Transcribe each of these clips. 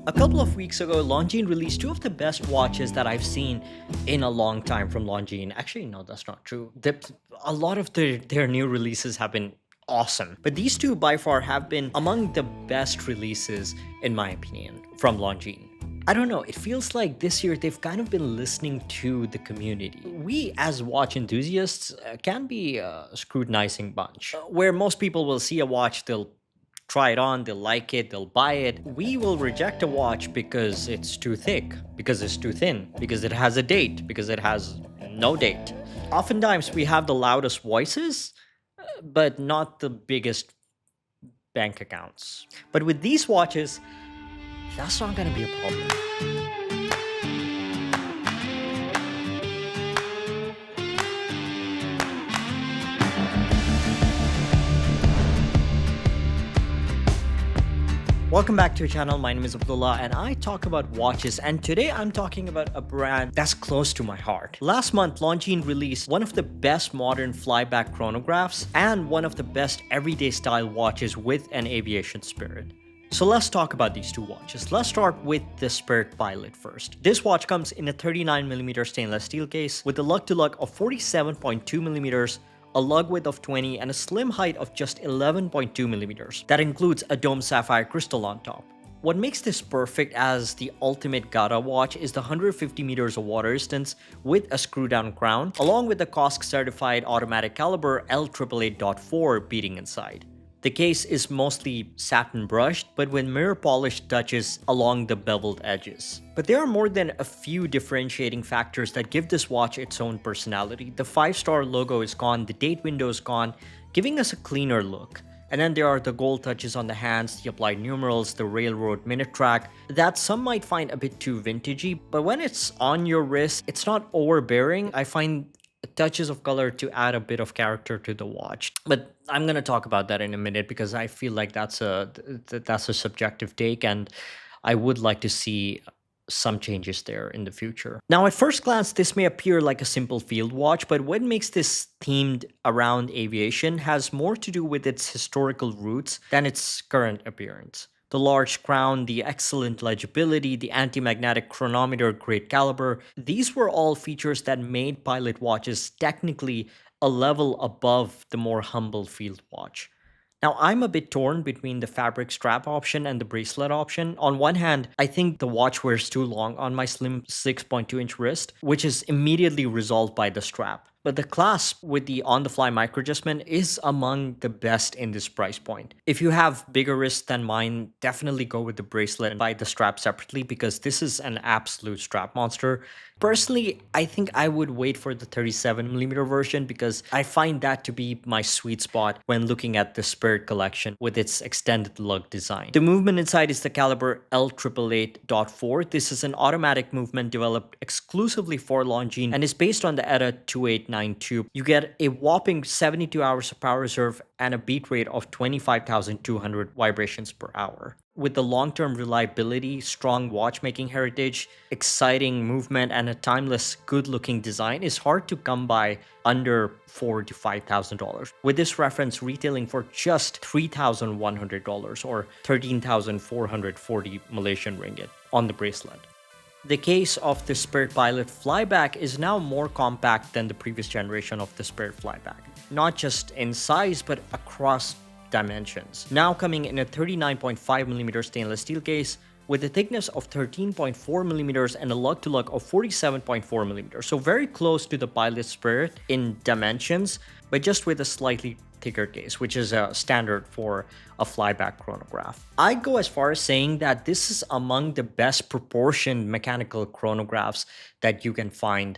A couple of weeks ago, Longines released two of the best watches that I've seen in a long time from Longines. Actually, no, that's not true. A lot of their new releases have been awesome, but these two by far have been among the best releases, in my opinion, from Longines. I don't know, it feels like this year they've kind of been listening to the community. We, as watch enthusiasts, can be a scrutinizing bunch, where most people will see a watch, they'll try it on, they'll like it, they'll buy it. We will reject a watch because it's too thick, because it's too thin, because it has a date, because it has no date. Oftentimes, we have the loudest voices, but not the biggest bank accounts. But with these watches, that's not gonna be a problem. Welcome back to the channel. My name is Abdullah and I talk about watches, and today I'm talking about a brand that's close to my heart. Last month, Longines released one of the best modern flyback chronographs and one of the best everyday style watches with an aviation spirit. So let's talk about these two watches. Let's start with the Spirit Pilot first. This watch comes in a 39mm stainless steel case with a lug-to-lug of 47.2mm, a lug width of 20, and a slim height of just 11.2mm. That includes a dome sapphire crystal on top. What makes this perfect as the ultimate Gata watch is the 150 meters of water resistance with a screw-down crown, along with the COSC certified automatic caliber L888.4 beating inside. The case is mostly satin brushed, but with mirror polished touches along the beveled edges. But there are more than a few differentiating factors that give this watch its own personality. The 5-star logo is gone, the date window is gone, giving us a cleaner look. And then there are the gold touches on the hands, the applied numerals, the railroad minute track, that some might find a bit too vintagey, but when it's on your wrist, it's not overbearing. I find touches of color to add a bit of character to the watch, but I'm going to talk about that in a minute because I feel like that's a subjective take, and I would like to see some changes there in the future. Now, at first glance, this may appear like a simple field watch, but what makes this themed around aviation has more to do with its historical roots than its current appearance. The large crown, the excellent legibility, the anti-magnetic chronometer, great caliber, these were all features that made Pilot watches technically a level above the more humble field watch. Now, I'm a bit torn between the fabric strap option and the bracelet option. On one hand, I think the watch wears too long on my slim 6.2-inch wrist, which is immediately resolved by the strap. But the clasp with the on-the-fly micro adjustment is among the best in this price point. If you have bigger wrists than mine, definitely go with the bracelet and buy the strap separately because this is an absolute strap monster. Personally, I think I would wait for the 37mm version because I find that to be my sweet spot when looking at the Spirit collection with its extended lug design. The movement inside is the caliber L888.4. This is an automatic movement developed exclusively for Longines and is based on the ETA 2892. You get a whopping 72 hours of power reserve and a beat rate of 25,200 vibrations per hour. With the long-term reliability, strong watchmaking heritage, exciting movement, and a timeless, good-looking design is hard to come by under $4,000 to $5,000. With this reference retailing for just $3,100 or 13,440 Malaysian ringgit on the bracelet. The case of the Spirit Pilot Flyback is now more compact than the previous generation of the Spirit Flyback, not just in size but across dimensions. Now coming in a 39.5mm stainless steel case with a thickness of 13.4mm and a lug-to-lug of 47.4mm, so very close to the Pilot Spirit in dimensions, but just with a slightly thicker case, which is a standard for a flyback chronograph. I go as far as saying that this is among the best proportioned mechanical chronographs that you can find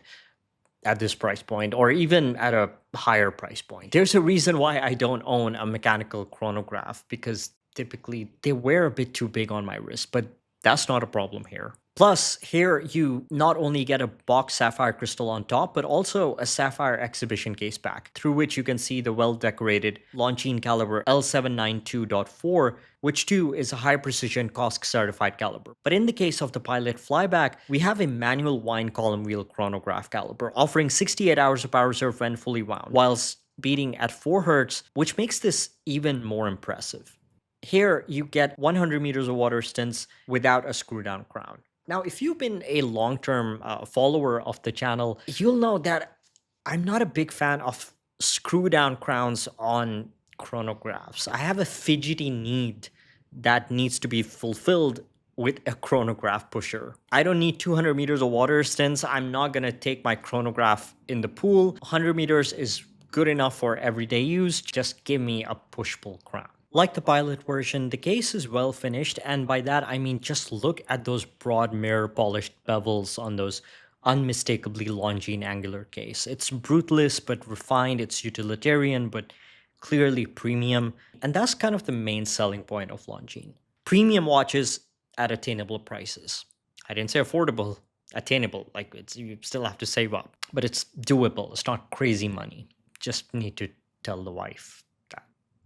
at this price point, or even at a higher price point. There's a reason why I don't own a mechanical chronograph, because typically they wear a bit too big on my wrist, but that's not a problem here. Plus, here you not only get a box sapphire crystal on top, but also a sapphire exhibition case back, through which you can see the well-decorated Longines caliber L792.4, which too is a high-precision COSC certified caliber. But in the case of the Pilot Flyback, we have a manual wind column wheel chronograph caliber, offering 68 hours of power reserve when fully wound, whilst beating at 4 Hz, which makes this even more impressive. Here, you get 100 meters of water stints without a screw down crown. Now, if you've been a long-term follower of the channel, you'll know that I'm not a big fan of screw down crowns on chronographs. I have a fidgety need that needs to be fulfilled with a chronograph pusher. I don't need 200 meters of water since I'm not gonna take my chronograph in the pool. 100 meters is good enough for everyday use. Just give me a push-pull crown. Like the pilot version, the case is well finished, and by that I mean just look at those broad mirror polished bevels on those unmistakably Longines angular case. It's brutalist but refined, it's utilitarian but clearly premium, and that's kind of the main selling point of Longines. Premium watches at attainable prices. I didn't say affordable, attainable, like you still have to save up, but it's doable. It's not crazy money. Just need to tell the wife that.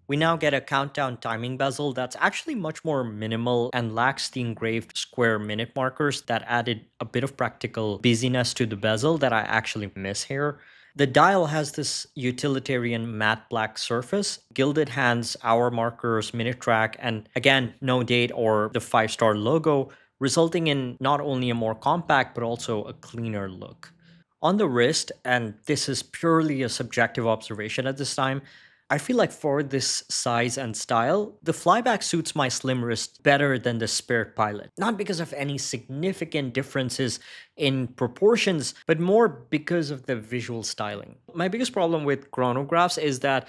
We now get a countdown timing bezel that's actually much more minimal and lacks the engraved square minute markers that added a bit of practical busyness to the bezel that I actually miss here. The dial has this utilitarian matte black surface, gilded hands, hour markers, minute track, and again, no date or the 5-star logo, resulting in not only a more compact but also a cleaner look. On the wrist, and this is purely a subjective observation at this time, I feel like for this size and style, the Flyback suits my slim wrist better than the Spirit Pilot. Not because of any significant differences in proportions, but more because of the visual styling. My biggest problem with chronographs is that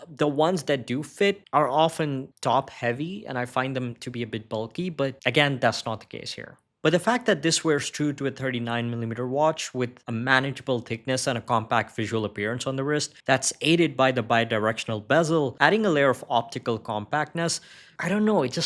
the ones that do fit are often top heavy, and I find them to be a bit bulky, but again, that's not the case here. But the fact that this wears true to a 39mm watch with a manageable thickness and a compact visual appearance on the wrist, that's aided by the bidirectional bezel, adding a layer of optical compactness, I don't know, it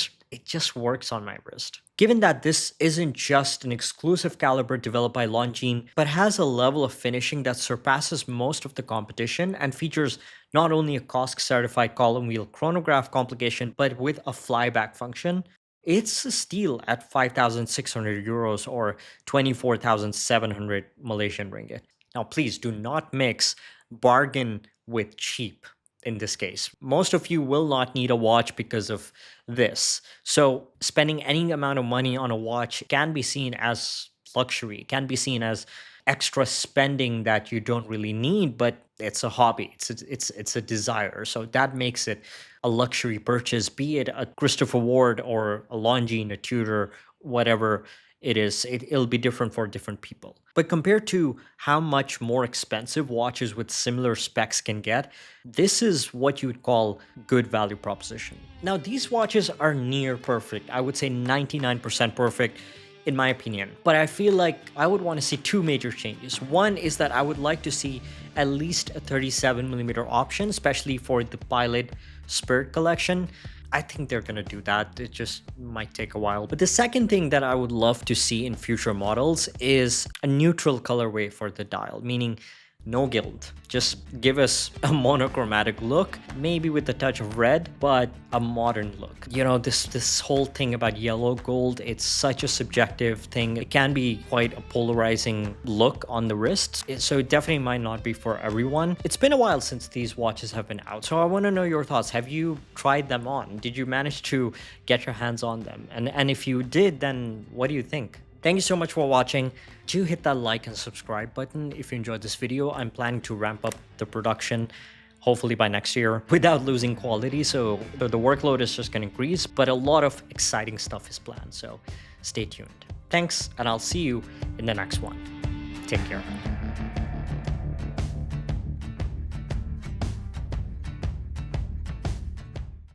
just works on my wrist. Given that this isn't just an exclusive caliber developed by Longines, but has a level of finishing that surpasses most of the competition and features not only a COSC-certified column wheel chronograph complication, but with a flyback function, it's a steal at 5,600 euros or 24,700 Malaysian ringgit. Now, please do not mix bargain with cheap in this case. Most of you will not need a watch because of this. So spending any amount of money on a watch can be seen as luxury, can be seen as extra spending that you don't really need, but it's a hobby. It's a desire. So that makes it a luxury purchase, be it a Christopher Ward or a Longines, a Tudor, whatever it is. It'll be different for different people. But compared to how much more expensive watches with similar specs can get, this is what you would call good value proposition. Now, these watches are near perfect. I would say 99% perfect, in my opinion. But I feel like I would want to see two major changes. One is that I would like to see at least a 37mm option, especially for the Pilot Spirit collection. I think they're gonna do that. It just might take a while. But the second thing that I would love to see in future models is a neutral colorway for the dial, meaning no gild. Just give us a monochromatic look, maybe with a touch of red, but a modern look. You know, this whole thing about yellow gold, it's such a subjective thing. It can be quite a polarizing look on the wrists, so it definitely might not be for everyone. It's been a while since these watches have been out, so I want to know your thoughts. Have you tried them on? Did you manage to get your hands on them? And if you did, then what do you think? Thank you so much for watching. Do hit that like and subscribe button if you enjoyed this video. I'm planning to ramp up the production hopefully by next year without losing quality. So the workload is just going to increase, but a lot of exciting stuff is planned. So stay tuned. Thanks, and I'll see you in the next one. Take care.